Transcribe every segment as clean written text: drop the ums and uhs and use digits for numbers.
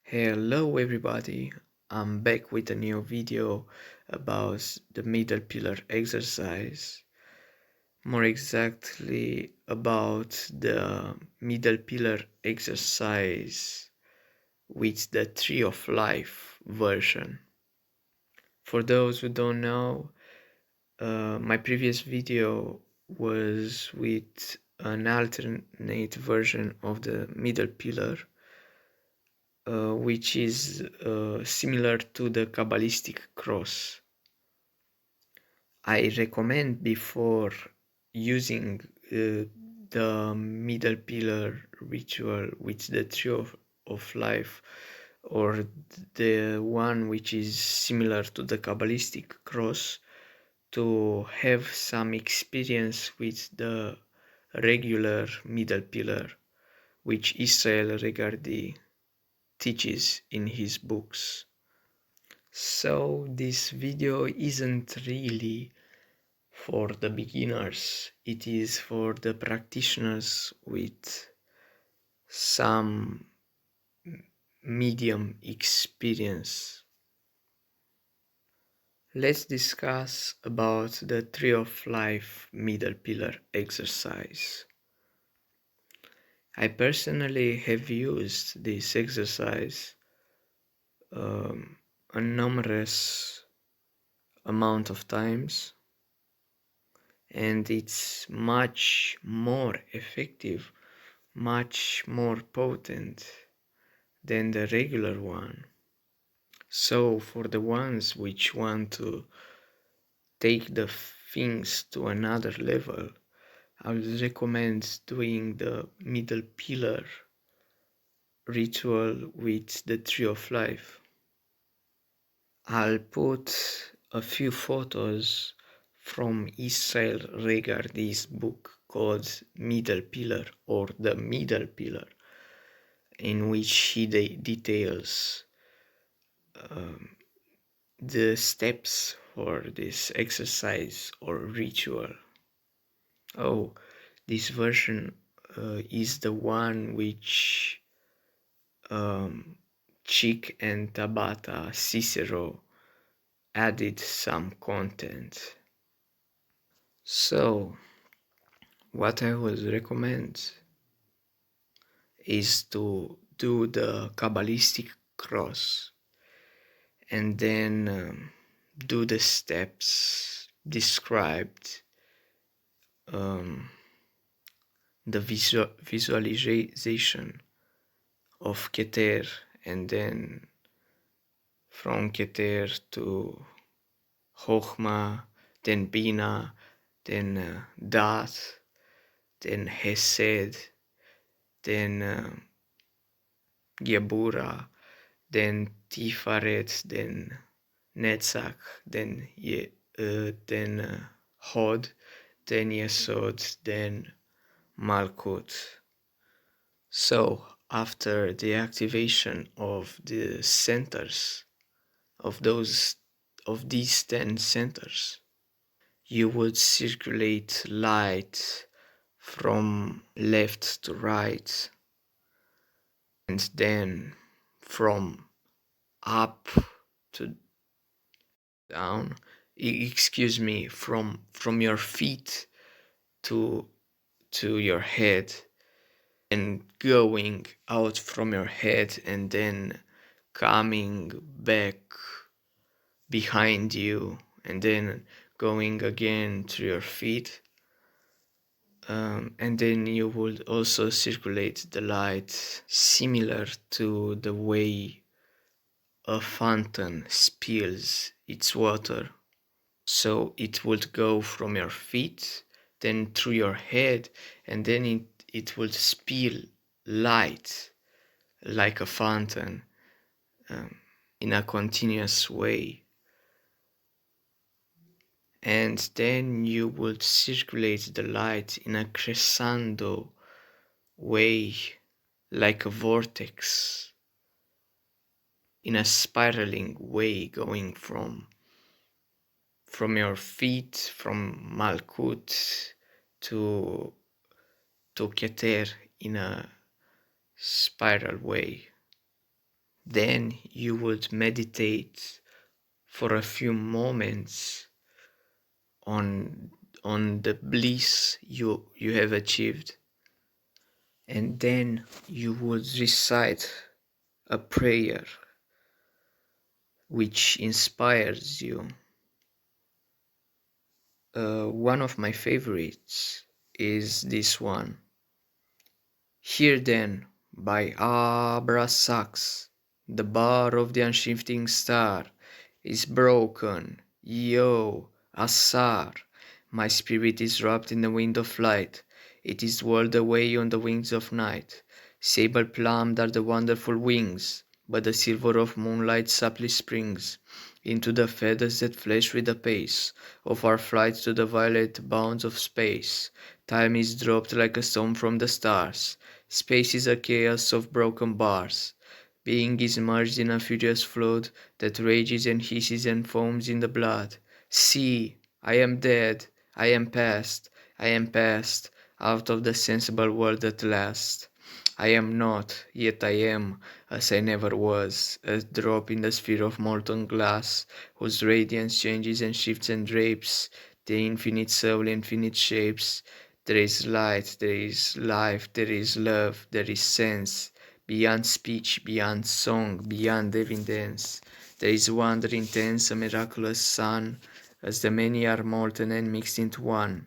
Hello everybody, I'm back with a new video about the middle pillar exercise. More exactly about the middle pillar exercise with the Tree of Life version. For those who don't know, my previous video was with an alternate version of the middle pillar, which is similar to the Kabbalistic cross. I recommend before using the middle pillar ritual with the tree of life, or the one which is similar to the Kabbalistic cross, to have some experience with the regular middle pillar which Israel Regardie teaches in his books. So this video isn't really for the beginners, it is for the practitioners with some medium experience. Let's discuss about the Tree of Life middle pillar exercise. I personally have used this exercise a numerous amount of times, and it's much more effective, much more potent than the regular one. So for the ones which want to take the things to another level, I would recommend doing the middle pillar ritual with the Tree of Life. I'll put a few photos from Israel Regardie's book called Middle Pillar, or The Middle Pillar, in which he details the steps for this exercise or ritual. Oh, this version is the one which Chick and Tabata Cicero added some content. So, what I would recommend is to do the Kabbalistic cross and then do the steps described, the visualization of Keter, and then from Keter to Chochmah, then Bina, then Dat, then Hesed, then Gebura, then Tifaret, then Netzach, then Hod, then Yesod, then Malkut. So after the activation of the centers of these 10 centers, you would circulate light from left to right, and then from up to down, from your feet to your head, and going out from your head and then coming back behind you, and then going again to your feet, and then you would also circulate the light similar to the way a fountain spills its water. So it would go from your feet, then through your head, and then it would spill light like a fountain, in a continuous way. And then you would circulate the light in a crescendo way, like a vortex, in a spiraling way, going from your feet, from Malkut to Keter, in a spiral way. Then you would meditate for a few moments on the bliss you have achieved, and then you would recite a prayer which inspires you. One of my favorites is this one. Here then, by Abrasax, the bar of the unshifting star is broken. Yo, Asar, my spirit is wrapped in the wind of light. It is whirled away on the wings of night. Sable plumed are the wonderful wings, but the silver of moonlight subtly springs into the feathers that flash with the pace of our flight to the violet bounds of space. Time is dropped like a stone from the stars. Space is a chaos of broken bars. Being is merged in a furious flood that rages and hisses and foams in the blood. See, I am dead, I am past out of the sensible world at last. I am not, yet I am, as I never was, a drop in the sphere of molten glass, whose radiance changes and shifts and drapes the infinite soul, infinite shapes. There is light, there is life, there is love, there is sense, beyond speech, beyond song, beyond evidence. There is wonder intense, a miraculous sun, as the many are molten and mixed into one.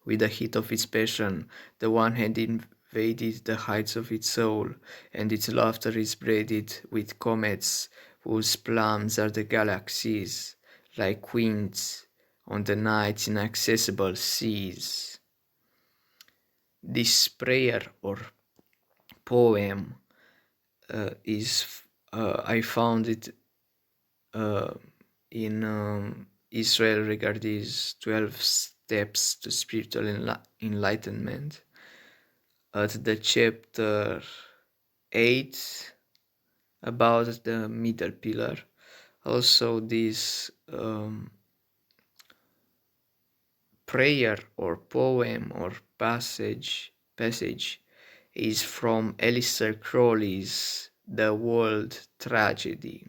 With the heat of its passion, the one had invaded the heights of its soul, and its laughter is braided with comets, whose plumes are the galaxies, like winds on the night's inaccessible seas. This prayer or poem I found it uh, in Israel regarding 12 steps to spiritual enlightenment. At the chapter 8 about the middle pillar. Also, this prayer or poem or passage is from Aleister Crowley's The World Tragedy.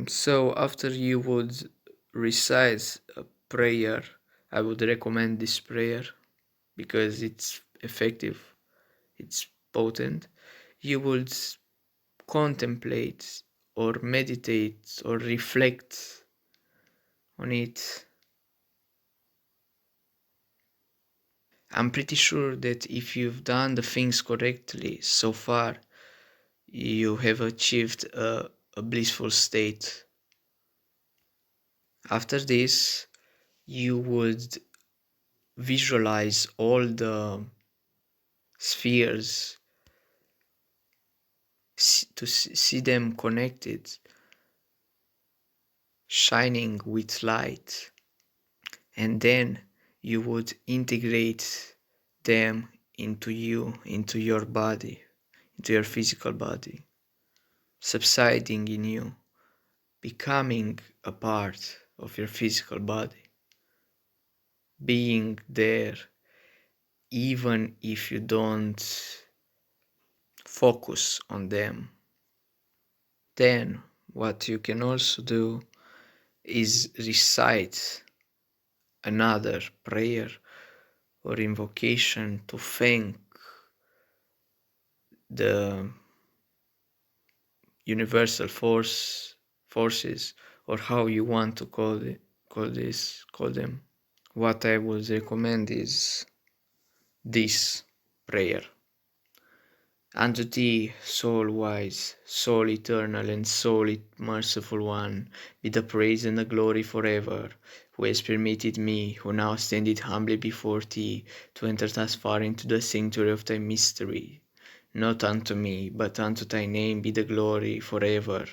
So after you would recite a prayer, I would recommend this prayer because it's effective, it's potent. You would contemplate or meditate or reflect on it. I'm pretty sure that if you've done the things correctly so far, you have achieved a blissful state. After this, you would visualize all the spheres to see them connected, shining with light, and then you would integrate them into you, into your body, into your physical body, subsiding in you, becoming a part of your physical body, being there even if you don't focus on them. Then what you can also do is recite another prayer or invocation to thank the universal forces, or how you want to call them. What I would recommend is this prayer. Unto thee, soul wise, soul eternal, and soul merciful one, be the praise and the glory forever, who has permitted me, who now standeth humbly before thee, to enter thus far into the sanctuary of thy mystery. Not unto me, but unto thy name be the glory forever.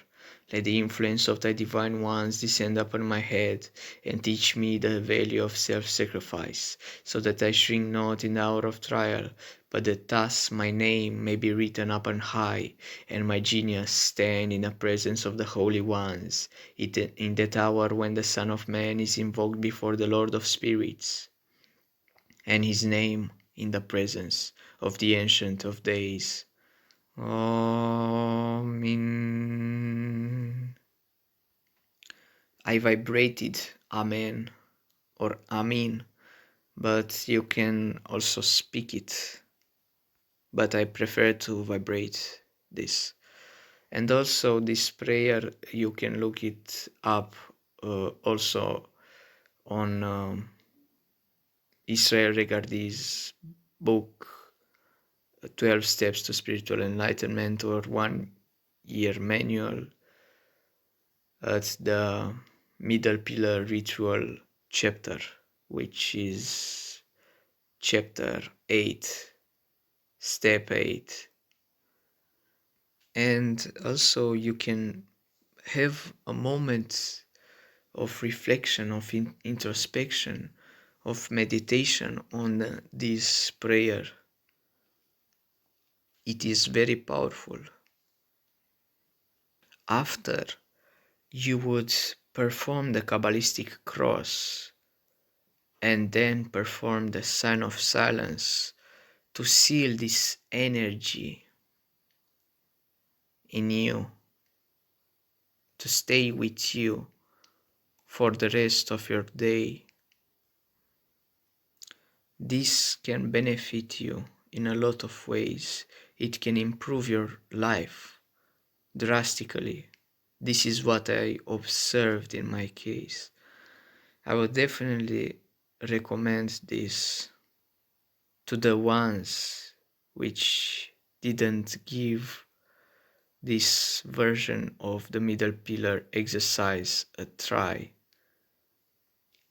Let the influence of thy divine ones descend upon my head, and teach me the value of self-sacrifice, so that I shrink not in the hour of trial, but that thus my name may be written up on high, and my genius stand in the presence of the holy ones, in that hour when the Son of Man is invoked before the Lord of Spirits, and his name in the presence of the Ancient of Days. Amen. I vibrated Amen or Amin, but you can also speak it. But I prefer to vibrate this. And also this prayer, you can look it up also on Israel Regardie's book 12 Steps to Spiritual Enlightenment or 1 Year Manual at the Middle Pillar Ritual chapter, which is chapter 8, step 8. And also you can have a moment of reflection, of introspection, of meditation on this prayer. It is very powerful. After you would perform the Kabbalistic cross and then perform the sign of silence to seal this energy in you, to stay with you for the rest of your day. This can benefit you in a lot of ways. It can improve your life drastically. This is what I observed in my case. I would definitely recommend this to the ones which didn't give this version of the middle pillar exercise a try.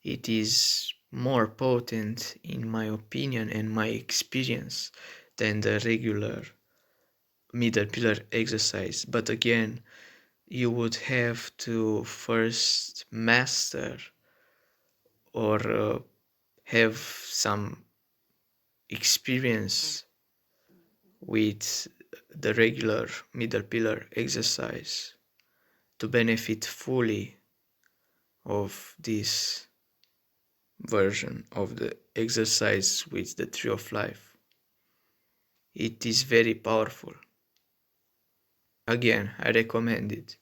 It is more potent, in my opinion and my experience, than the regular middle pillar exercise. But again, you would have to first master or have some experience with the regular middle pillar exercise to benefit fully of this version of the exercise with the tree of life. It is very powerful. Again, I recommend it.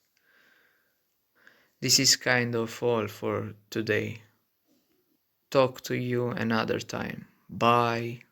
This is kind of all for today. Talk to you another time. Bye.